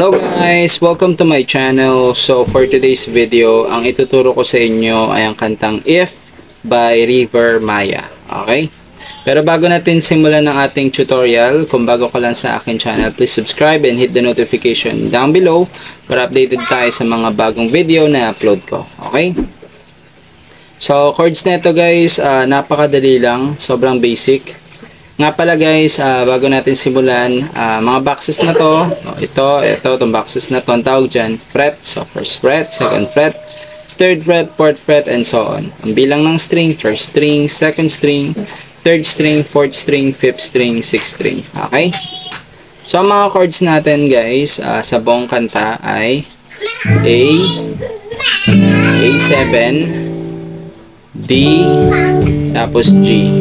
Hello guys! Welcome to my channel. So for today's video, ang ituturo ko sa inyo ay ang kantang If by River Maya. Okay? Pero bago natin simulan ng ating tutorial, kung bago ka lang sa akin channel, please subscribe and hit the notification down below para updated tayo sa mga bagong video na upload ko. Okay? So chords na ito guys, napakadali lang, sobrang basic. Nga pala guys, bago natin simulan, mga boxes na to, itong boxes na to, ang tawag dyan, fret. So first fret, second fret, third fret, fourth fret, and so on. Ang bilang ng string, first string, second string, third string, fourth string, fifth string, sixth string. Okay? So ang mga chords natin guys, sa buong kanta ay A, A7, D, tapos G.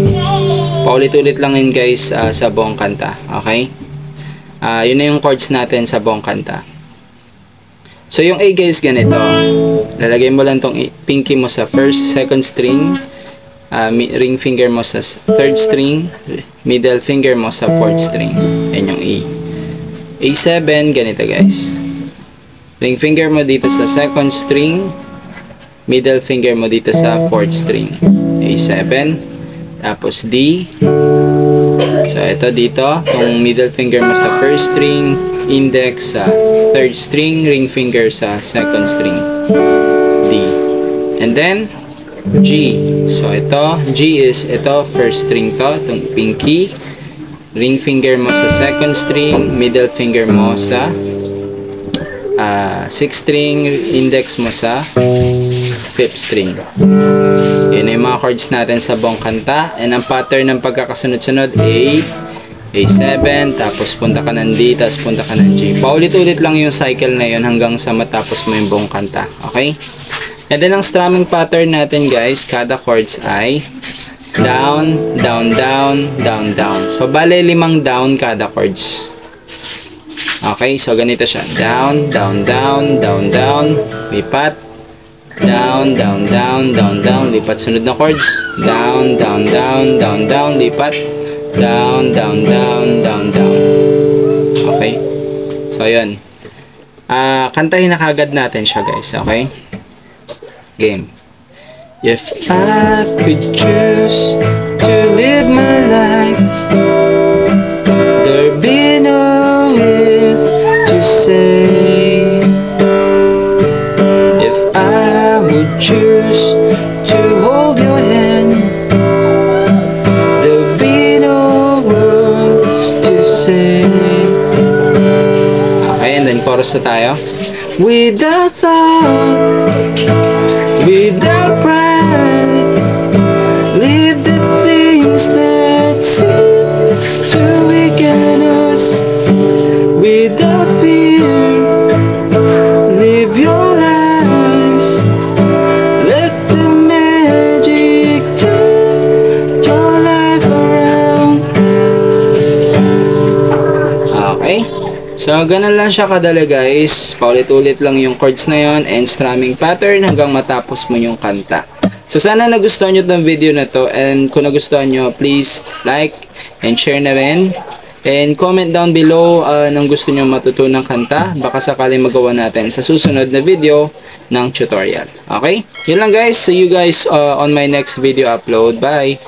Paulit-ulit lang yun guys sa buong kanta. Okay? Yun na yung chords natin sa buong kanta. So yung A guys ganito. Lalagay mo lang tong pinky mo sa first, second string. Ring finger mo sa third string. Middle finger mo sa fourth string. Yan yung A. A7 ganito guys. Ring finger mo dito sa second string. Middle finger mo dito sa fourth string. A7. Tapos D. So, ito dito. Yung middle finger mo sa first string. Index sa third string. Ring finger sa second string. D. And then, G. So, ito. G is ito. First string to. Itong pinky. Ring finger mo sa second string. Middle finger mo sa sixth string. Index mo sa fifth string. Yun yung mga chords natin sa buong kanta. And ang pattern ng pagkakasunod-sunod A, A7, tapos punta ka ng D, tapos punta ka ng G. Paulit-ulit lang yung cycle na yun hanggang sa matapos mo yung buong kanta. Okay? And then ang strumming pattern natin guys, kada chords ay down, down, down, down, down. So bale 5 down kada chords. Okay? So ganito siya. Down, down, down, down, down. Lipat. Down, down, down, down, down. Lipat sunod na chords. Down, down, down, down, down. Lipat. Down, down, down, down, down. Okay? So, yun. Kantahin na kagad natin siya, guys. Okay? Game. If I could choose to live my life, there'd be no if to say. Choose to hold your hand, there'll be no words to say. Okay, and then chorus na tayo. Without thought, without pride, live the things that seem to weaken us. Without fear, live your life. So, ganun lang siya kadali guys. Paulit-ulit lang yung chords na yon and strumming pattern hanggang matapos mo yung kanta. So, sana nagustuhan nyo itong video na to. And kung nagustuhan nyo, please like and share na rin. And comment down below nang gusto nyo matutunang kanta. Baka sakaling magawa natin sa susunod na video ng tutorial. Okay? Yun lang guys. See you guys on my next video upload. Bye!